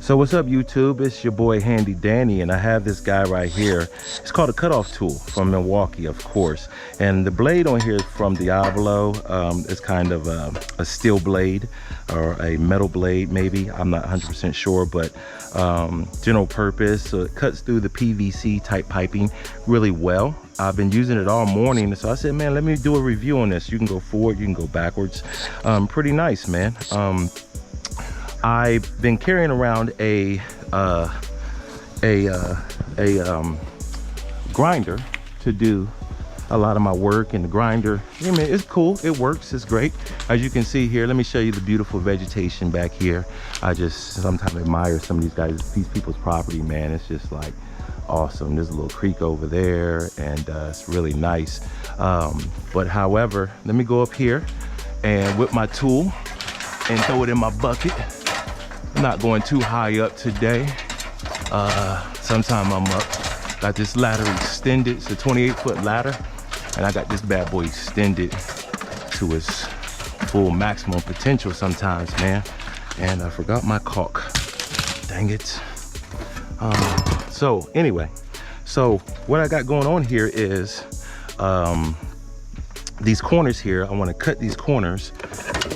So what's up, YouTube? It's your boy Handy Danny, and I have this guy right here. It's called a cutoff tool from Milwaukee, of course. And the blade on here is from Diablo. It's kind of a steel blade or a metal blade, maybe. I'm not 100% sure, but general purpose. So it cuts through the PVC type piping really well. I've been using it all morning, so I said, man, let me do a review on this. You can go forward, you can go backwards. Pretty nice, man. I've been carrying around a grinder to do a lot of my work, and the grinder, I mean, it's cool, it works, it's great. As you can see here, let me show you the beautiful vegetation back here. I just sometimes admire some of these people's property, man. It's just like awesome. There's a little creek over there, and it's really nice. But however, let me go up here and whip my tool and throw it in my bucket. I'm not going too high up today. Sometime I'm up. Got this ladder extended. It's a 28-foot ladder, and I got this bad boy extended to its full maximum potential sometimes, man. And I forgot my caulk. Dang it. So anyway, so what I got going on here is these corners here. I want to cut these corners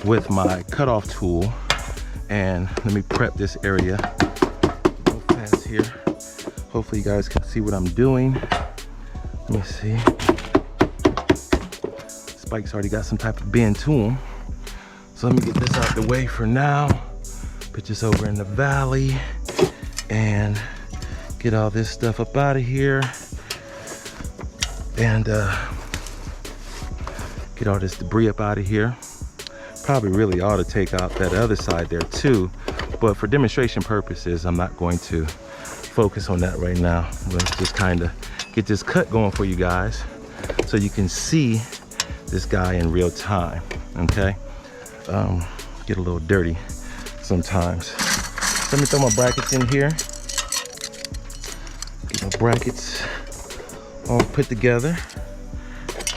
with my cutoff tool. And let me prep this area real fast here. Hopefully you guys can see what I'm doing. Let me see. Spike's already got some type of bend to them. So let me get this out the way for now. Put this over in the valley and get all this stuff up out of here. And get all this debris up out of here. Probably really ought to take out that other side there too, but for demonstration purposes, I'm not going to focus on that right now. Let's just kind of get this cut going for you guys so you can see this guy in real time, okay? Get a little dirty sometimes. Let me throw my brackets in here. Get my brackets all put together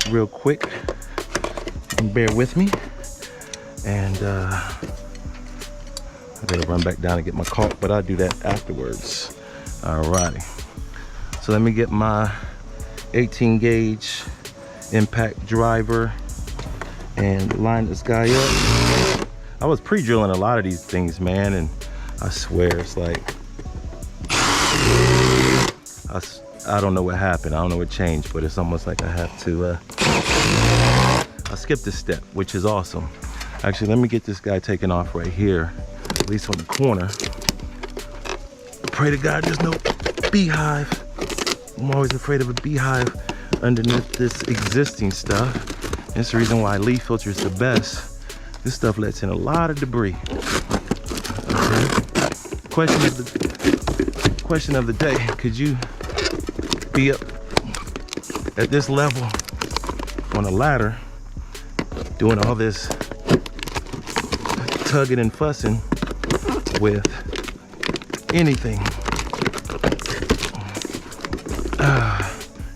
real quick, and bear with me. And I gotta run back down and get my caulk, but I'll do that afterwards. Alrighty. So let me get my 18 gauge impact driver and line this guy up. I was pre-drilling a lot of these things, man, and I swear it's like I don't know what happened. I don't know what changed, but it's almost like I have to I skipped a step, which is awesome. Actually, let me get this guy taken off right here, at least on the corner. Pray to God there's no beehive. I'm always afraid of a beehive underneath this existing stuff. That's the reason why leaf filter is the best. This stuff lets in a lot of debris. Okay. Question of the day, could you be up at this level on a ladder doing all this tugging and fussing with anything?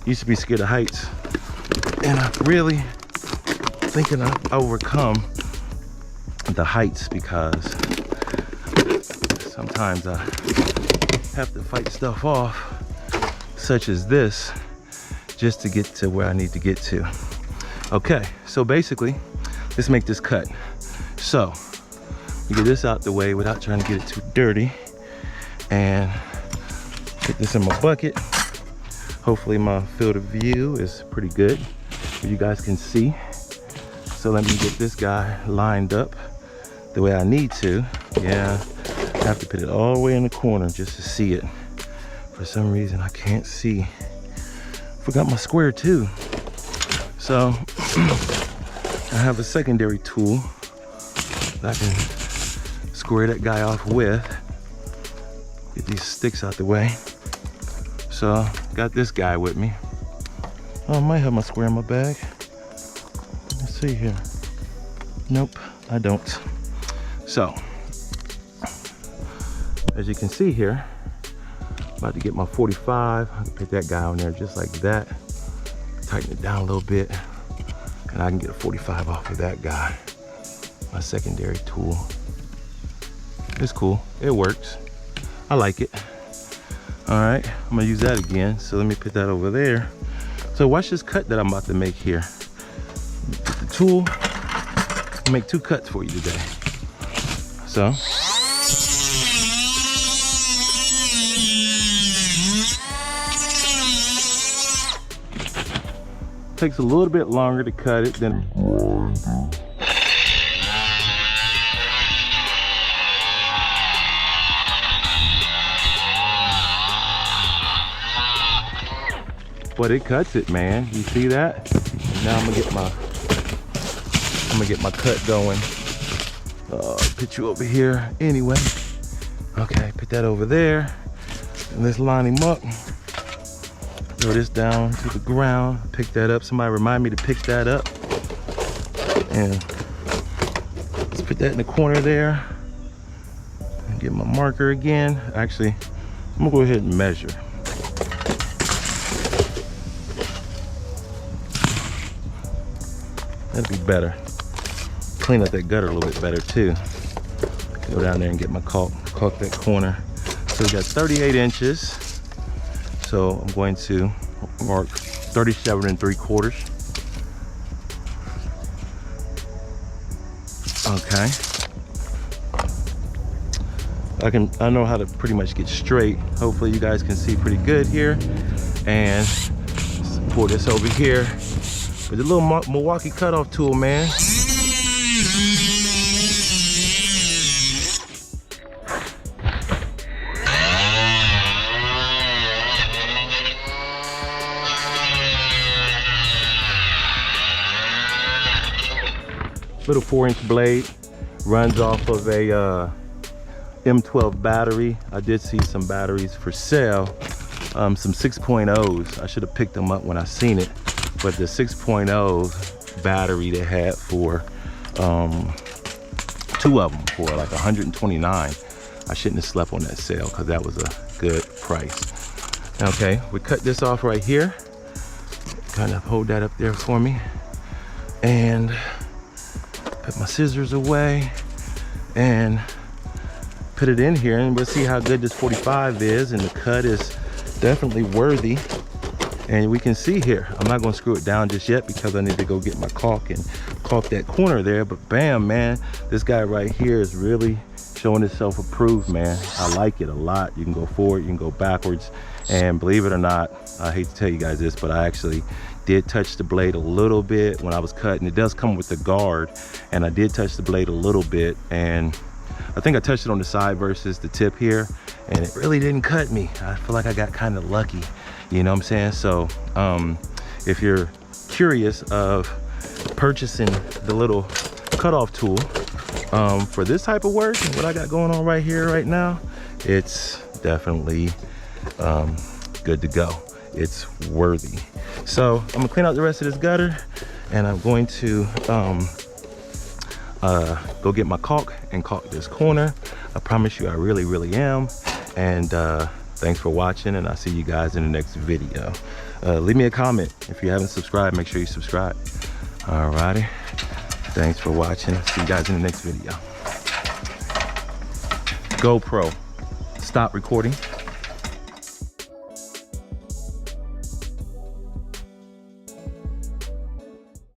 Used to be scared of heights, and I'm really thinking I've overcome the heights, because sometimes I have to fight stuff off, such as this, just to get to where I need to get to. Okay, so basically, let's make this cut. So you get this out the way without trying to get it too dirty, and put this in my bucket. Hopefully my field of view is pretty good, so you guys can see. So let me get this guy lined up the way I need to. Yeah, I have to put it all the way in the corner just to see it. For some reason I can't see. Forgot my square too. So I have a secondary tool that I can square that guy off with. Get these sticks out the way. So got this guy with me. Oh, I might have my square in my bag. Let's see here. Nope, I don't. So as you can see here, about to get my 45. I can put that guy on there just like that. Tighten it down a little bit, and I can get a 45 off of that guy. My secondary tool. It's cool, it works. I like it. All right, I'm gonna use that again. So let me put that over there. So watch this cut that I'm about to make here. Get the tool, I'll make 2 cuts for you today. So. Takes a little bit longer to cut it than but it cuts it, man. You see that? And now I'm gonna get my cut going. Put you over here anyway. Okay, put that over there. And let's line him up. Throw this down to the ground. Pick that up. Somebody remind me to pick that up. And let's put that in the corner there. And get my marker again. Actually, I'm gonna go ahead and measure. That'd be better. Clean up that gutter a little bit better too. Go down there and get my caulk that corner. So we got 38 inches. So I'm going to mark 37 3/4. Okay. I know how to pretty much get straight. Hopefully you guys can see pretty good here. And let's pull this over here with the little Milwaukee cutoff tool, man. Little 4-inch blade, runs off of a M12 battery. I did see some batteries for sale, some 6.0s. I should have picked them up when I seen it, but the 6.0 battery they had for 2 of them for like 129. I shouldn't have slept on that sale because that was a good price. Okay, we cut this off right here. Kind of hold that up there for me, and put my scissors away and put it in here, and we'll see how good this 45 is. And the cut is definitely worthy, and we can see here, I'm not going to screw it down just yet because I need to go get my caulk and caulk that corner there. But bam, man, this guy right here is really showing itself approved, man. I like it a lot. You can go forward, you can go backwards, and believe it or not, I hate to tell you guys this, but I actually did touch the blade a little bit when I was cutting. It does come with the guard, and I did touch the blade a little bit, and I think I touched it on the side versus the tip here, and it really didn't cut me. I feel like I got kind of lucky, you know what I'm saying? So if you're curious of purchasing the little cutoff tool for this type of work and what I got going on right here right now, it's definitely good to go. It's worthy. So I'm gonna clean out the rest of this gutter, and I'm going to go get my caulk and caulk this corner. I promise you I really am. And thanks for watching, and I'll see you guys in the next video. Leave me a comment. If you haven't subscribed, make sure you subscribe. Alrighty, thanks for watching. See you guys in the next video. GoPro, stop recording.